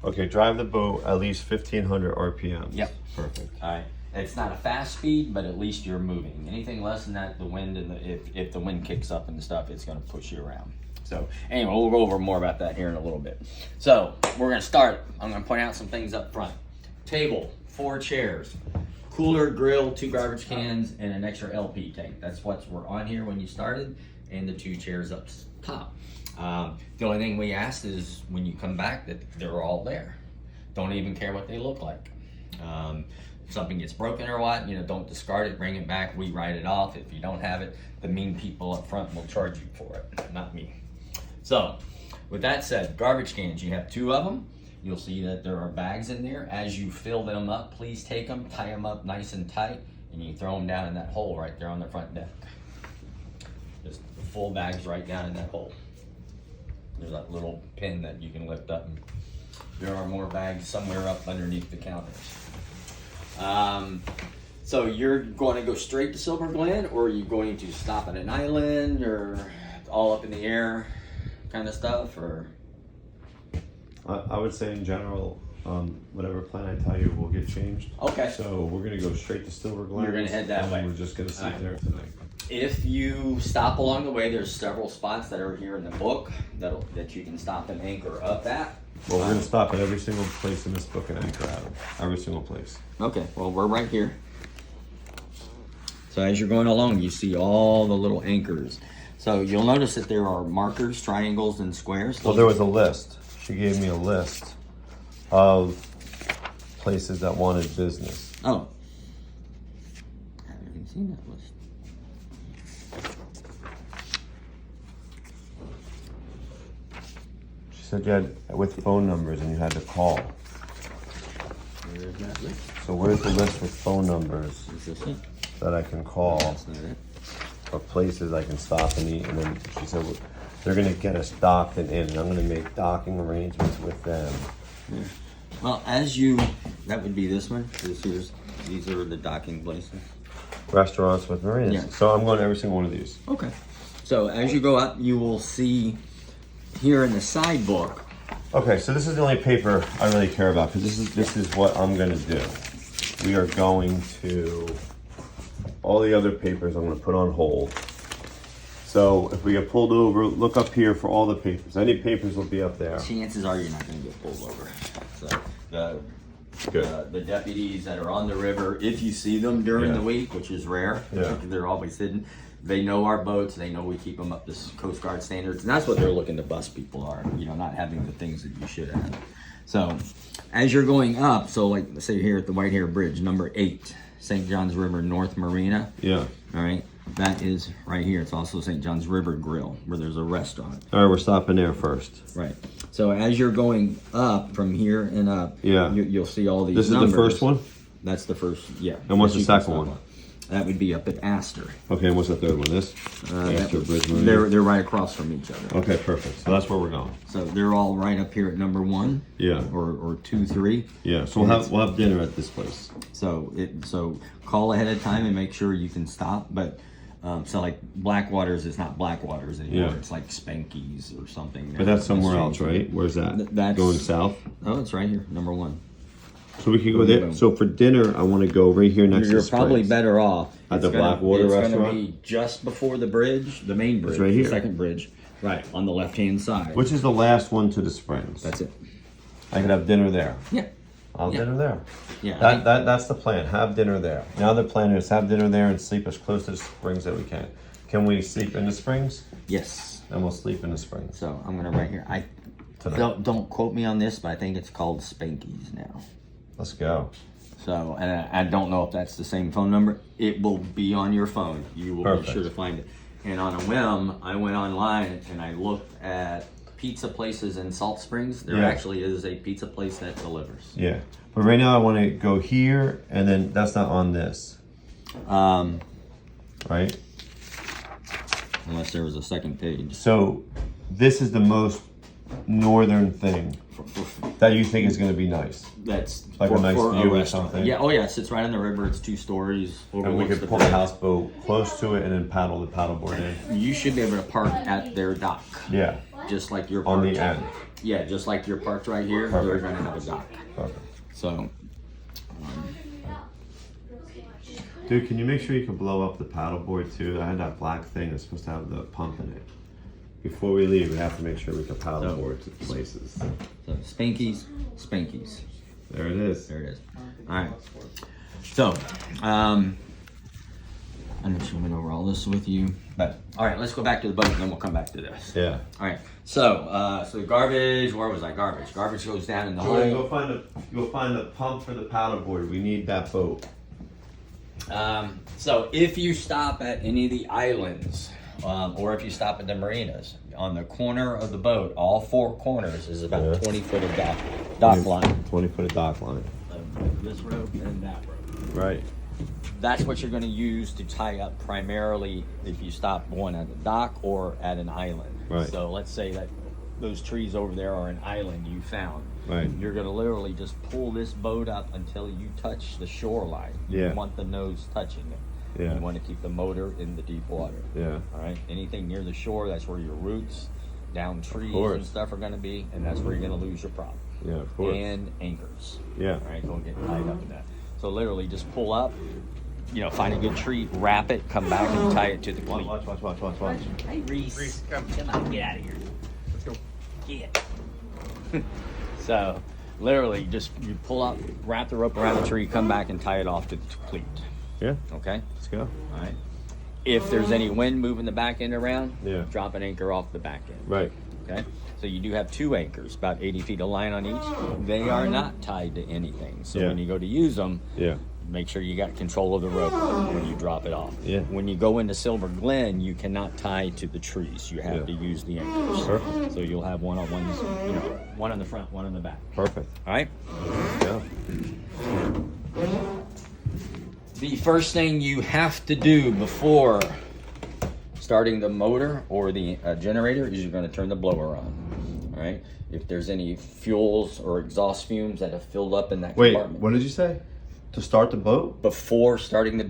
Okay, drive the boat at least 1,500 RPM. Yep. Perfect. All right. It's not a fast speed, but at least you're moving. Anything less than that, the wind and if the wind kicks up and stuff, it's going to push you around. So anyway, we'll go over more about that here in a little bit. So we're going to start. I'm going to point out some things up front. Table, 4 chairs, cooler, grill, 2 garbage cans, and an extra LP tank. That's what were on here when you started, and the 2 chairs up top. The only thing we asked is when you come back that they're all there. Don't even care what they look like. If something gets broken or what, don't discard it, bring it back, we write it off. If you don't have it, the mean people up front will charge you for it, not me. So, with that said, garbage cans, you have 2 of them. You'll see that there are bags in there. As you fill them up, please take them, tie them up nice and tight, and you throw them down in that hole right there on the front deck. Just the full bags right down in that hole. There's that little pin that you can lift up, and there are more bags somewhere up underneath the counters. So you're going to go straight to Silver Glen, or are you going to stop at an island, or all up in the air kind of stuff, or? I would say in general, whatever plan I tell you will get changed. Okay. So we're gonna go straight to Silver Glen. You're gonna head that way. We're just gonna sit there tonight. If you stop along the way, there's several spots that are here in the book that you can stop and anchor up at. Well, we're gonna stop at every single place in this book and anchor at them. Every single place. Okay, well, we're right here. So as you're going along, you see all the little anchors. So you'll notice that there are markers, triangles, and squares. Well, there was a list. She gave me a list of places that wanted business. Oh. I haven't even seen that list. She said you had with phone numbers and you had to call. Where's that list? So where's the list with phone numbers Is this it? that I can call That's not it. of places I can stop and eat? And then she said, well, they're gonna get us docked and in, and I'm gonna make docking arrangements with them. Yeah. Well, that would be this one. These are the docking places. Restaurants with marinas. Yeah. So I'm going to every single one of these. Okay. So as you go up, you will see here in the side book. Okay, so this is the only paper I really care about because this is what I'm gonna do. We are going to all the other papers I'm gonna put on hold. So if we get pulled over, look up here for all the papers. Any papers will be up there. Chances are you're not going to get pulled over. So the deputies that are on the river, if you see them during the week, which is rare, they're always hidden. They know our boats. They know we keep them up to Coast Guard standards, and that's what they're looking to bust people are. Not having the things that you should have. So as you're going up, so like let's say here at the White Hair Bridge, number 8, St. John's River North Marina. Yeah. All right. That is right here. It's also St. John's River Grill, where there's a restaurant. All right, we're stopping there first. Right. So as you're going up from here and up, you'll see all these This numbers. is the first one? That's the first, yeah. And what's the second one? That would be up at Astor. Okay, and what's the third one? This? Astor Bridge Marina. They're right across from each other. Okay, perfect. So that's where we're going. So they're all right up here at number 1. Yeah. Or 2, 3. Yeah. So we'll have dinner at this place. So call ahead of time and make sure you can stop. But so like Blackwaters is not Blackwaters anymore. Yeah. It's like Spanky's or something. But that's somewhere else, right? Where's that? That's going south. Oh, it's right here, number 1. So we could go there. So for dinner, I want to go right here next to You're this probably place. better off At the Blackwater restaurant? It's going to be just before the bridge, the main bridge, right here. the second bridge, right on the left-hand side. Which is the last one to the Springs. That's it. I could have dinner there. Yeah. I'll have dinner there. Yeah. That's the plan. Have dinner there. Now the plan is have dinner there and sleep as close to the Springs as we can. Can we sleep in the Springs? Yes. And we'll sleep in the Springs. So I'm going to write here. Don't quote me on this, but I think it's called Spanky's now. Let's go. So, and I don't know if that's the same phone number. It will be on your phone. You will be sure to find it. And on a whim, I went online and I looked at pizza places in Salt Springs. There actually is a pizza place that delivers. Yeah. But right now I want to go here, and then that's not on this. Right? Unless there was a second page. So this is the most northern thing that you think is going to be nice. That's like a nice view or something. Yeah. Oh yeah. It sits right on the river. It's 2 stories. And we could pull a houseboat close to it and then paddle the paddleboard in. You should be able to park at their dock. Yeah. Just like your on park the end. Yeah, just like your parts right here, Perfect. they're gonna have a dock. Perfect. So, Dude, can you make sure you can blow up the paddleboard too? I had that black thing that's supposed to have the pump in it. Before we leave, we have to make sure we can paddleboard to places. so spankies, spankies. There it is. There it is. All right. So, I'm not sure I went over all this with you, but all right, let's go back to the boat and then we'll come back to this. Yeah. All right. So, so garbage. Where was I? Garbage. Garbage goes down in the Jordan, hole. go find the pump for the paddleboard. We need that boat. So if you stop at any of the islands, or if you stop at the marinas, on the corner of the boat, all four corners is about 20 foot of dock line. 20 foot of dock line. This rope and that rope. Right. That's what you're going to use to tie up primarily if you stop one at the dock or at an island. Right. So let's say that those trees over there are an island you found. Right. You're going to literally just pull this boat up until you touch the shoreline. Yeah. You want the nose touching it. Yeah. You want to keep the motor in the deep water. Yeah. All right. Anything near the shore, that's where your roots, down trees course. and stuff are going to be, and that's where you're going to lose your prop. Yeah, of course. And anchors. Yeah. All right. Don't get tied up in that. So literally, just pull up. You know, find a good tree, wrap it, come back and tie it to the cleat. Watch. Hey, Reese, come on, get out of here. Let's go. Get. So, literally, just you pull up, wrap the rope around the tree, come back and tie it off to the cleat. Yeah. Okay? Let's go. All right. If there's any wind moving the back end around, Yeah. drop an anchor off the back end. Right. Okay? So you do have two anchors, about 80 feet of line on each. They are not tied to anything. So Yeah. when you go to use them, Yeah. make sure you got control of the rope when you drop it off. Yeah. When you go into Silver Glen, you cannot tie to the trees. You have to use the anchors. Perfect. So you'll have one on one, you know, one on the front, one on the back. Perfect. All right. Yeah. The first thing you have to do before starting the motor or the generator is you're going to turn the blower on. All right. If there's any fuels or exhaust fumes that have filled up in that Wait, compartment what did you say? To start the boat? before starting the